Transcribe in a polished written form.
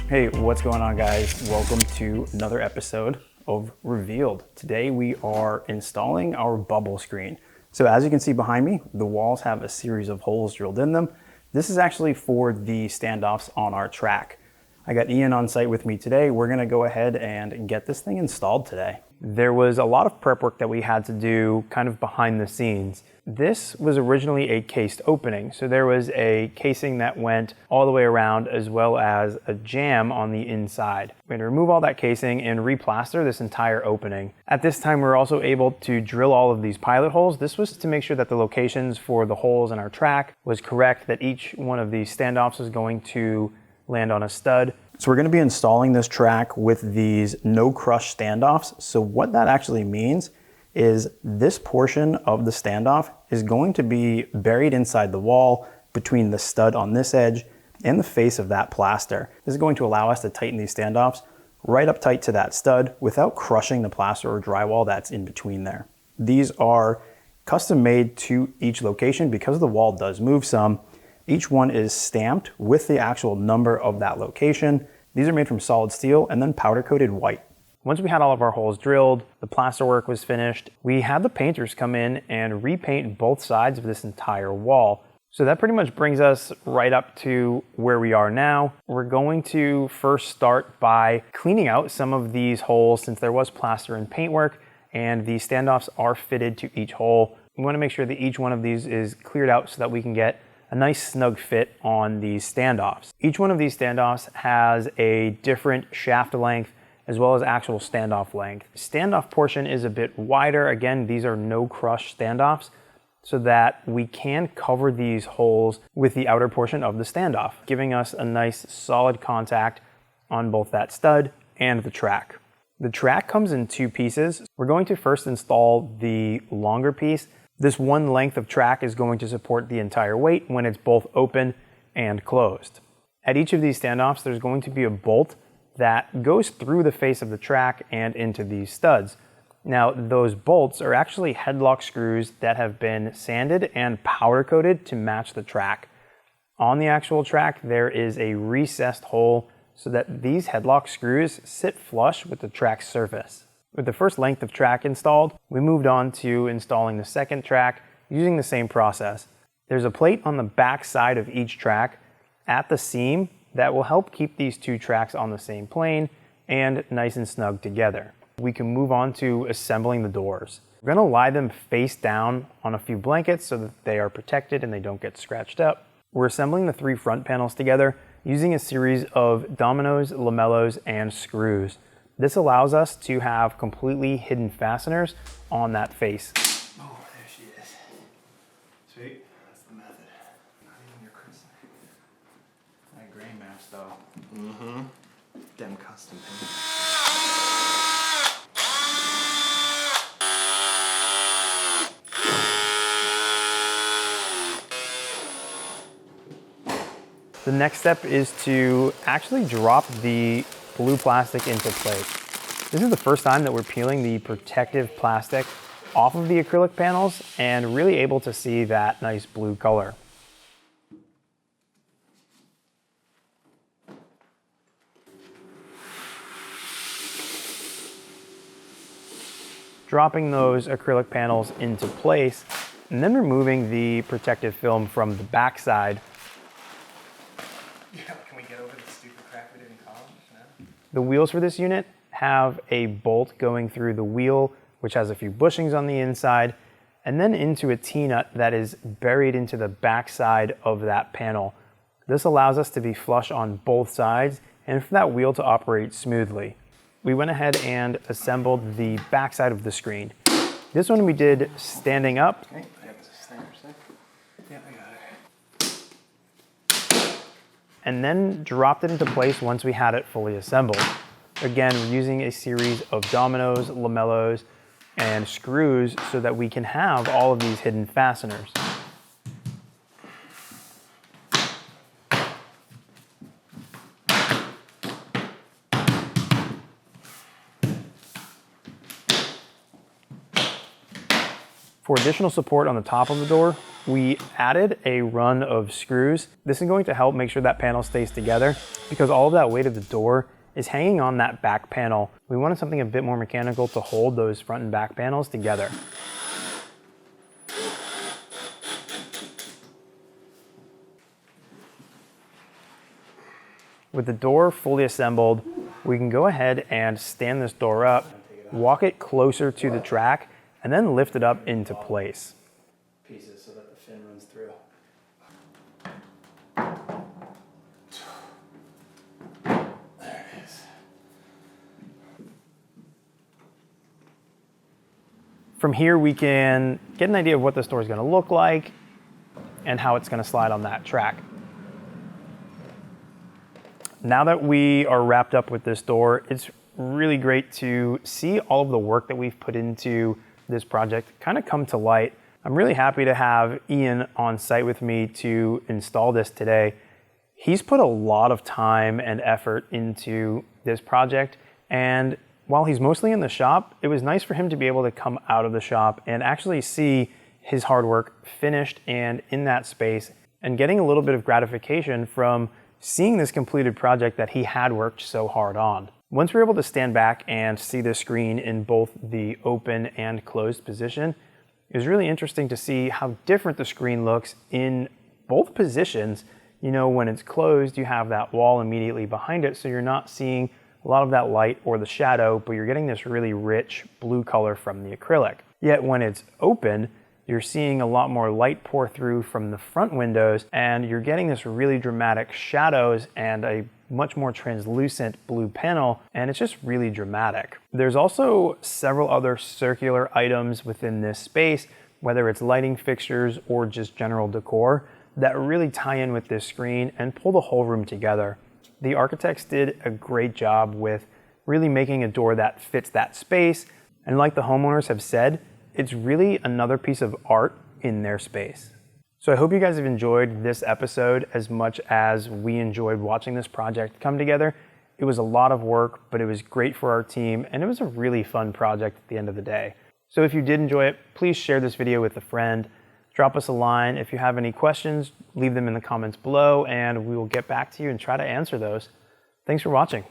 Hey, what's going on, guys? Welcome to another episode of Revealed. Today we are installing our bubble screen. So as you can see behind me, the walls have a series of holes drilled in them. This is actually for the standoffs on our track. I got Ian on site with me today. We're gonna go ahead and get this thing installed today. There was a lot of prep work that we had to do kind of behind the scenes. This was originally a cased opening, so there was a casing that went all the way around as well as a jamb on the inside. We're going to remove all that casing and replaster this entire opening. At this time, we're also able to drill all of these pilot holes. This was to make sure that the locations for the holes in our track was correct, that each one of these standoffs is going to land on a stud. So we're going to be installing this track with these no crush standoffs. So what that actually means is this portion of the standoff is going to be buried inside the wall between the stud on this edge and the face of that plaster. This is going to allow us to tighten these standoffs right up tight to that stud without crushing the plaster or drywall that's in between there. These are custom made to each location because the wall does move some. Each one is stamped with the actual number of that location. These are made from solid steel and then powder coated white. Once we had all of our holes drilled, the plaster work was finished, we had the painters come in and repaint both sides of this entire wall. So that pretty much brings us right up to where we are now. We're going to first start by cleaning out some of these holes since there was plaster and paint work and the standoffs are fitted to each hole. We want to make sure that each one of these is cleared out so that we can get a nice snug fit on these standoffs. Each one of these standoffs has a different shaft length as well as actual standoff length. Standoff portion is a bit wider. Again, these are no crush standoffs so that we can cover these holes with the outer portion of the standoff, giving us a nice solid contact on both that stud and the track. The track comes in two pieces. We're going to first install the longer piece. This one length of track is going to support the entire weight when it's both open and closed. At each of these standoffs, there's going to be a bolt that goes through the face of the track and into these studs. Now, those bolts are actually headlock screws that have been sanded and powder coated to match the track. On the actual track, there is a recessed hole so that these headlock screws sit flush with the track's surface. With the first length of track installed, we moved on to installing the second track using the same process. There's a plate on the back side of each track at the seam that will help keep these two tracks on the same plane and nice and snug together. We can move on to assembling the doors. We're going to lie them face down on a few blankets so that they are protected and they don't get scratched up. We're assembling the three front panels together using a series of dominoes, lamellos, and screws. This allows us to have completely hidden fasteners on that face. Oh, there she is. Sweet. That's the method. Not even your crisp. That grain match though. Mm-hmm. Dem custom paint. The next step is to actually drop the blue plastic into place. This is the first time that we're peeling the protective plastic off of the acrylic panels and really able to see that nice blue color. Dropping those acrylic panels into place and then removing the protective film from the back side. Yeah, can we get over the stupid crack we did in college? No? The wheels for this unit have a bolt going through the wheel, which has a few bushings on the inside, and then into a T-nut that is buried into the back side of that panel. This allows us to be flush on both sides and for that wheel to operate smoothly. We went ahead and assembled the back side of the screen. This one we did standing up. Okay, I have a snare set. Yeah, I got it. And then dropped it into place once we had it fully assembled. Again, we're using a series of dominoes, lamellos, and screws so that we can have all of these hidden fasteners. For additional support on the top of the door, we added a run of screws. This is going to help make sure that panel stays together because all of that weight of the door is hanging on that back panel. We wanted something a bit more mechanical to hold those front and back panels together. With the door fully assembled, we can go ahead and stand this door up, walk it closer to the track, and then lift it up into place. Pieces so that the fin runs through. There it is. From here, we can get an idea of what this door is going to look like and how it's going to slide on that track. Now that we are wrapped up with this door, it's really great to see all of the work that we've put into this project kind of come to light. I'm really happy to have Ian on site with me to install this today. He's put a lot of time and effort into this project, and while he's mostly in the shop, it was nice for him to be able to come out of the shop and actually see his hard work finished and in that space, and getting a little bit of gratification from seeing this completed project that he had worked so hard on. Once we're able to stand back and see the screen in both the open and closed position, it was really interesting to see how different the screen looks in both positions. You know, when it's closed, you have that wall immediately behind it, so you're not seeing a lot of that light or the shadow, but you're getting this really rich blue color from the acrylic. Yet when it's open, you're seeing a lot more light pour through from the front windows, and you're getting this really dramatic shadows and a much more translucent blue panel, and it's just really dramatic. There's also several other circular items within this space, whether it's lighting fixtures or just general decor, that really tie in with this screen and pull the whole room together. The architects did a great job with really making a door that fits that space, and like the homeowners have said, it's really another piece of art in their space. So I hope you guys have enjoyed this episode as much as we enjoyed watching this project come together. It was a lot of work, but it was great for our team, and it was a really fun project at the end of the day. So if you did enjoy it, please share this video with a friend. Drop us a line. If you have any questions, leave them in the comments below, and we will get back to you and try to answer those. Thanks for watching.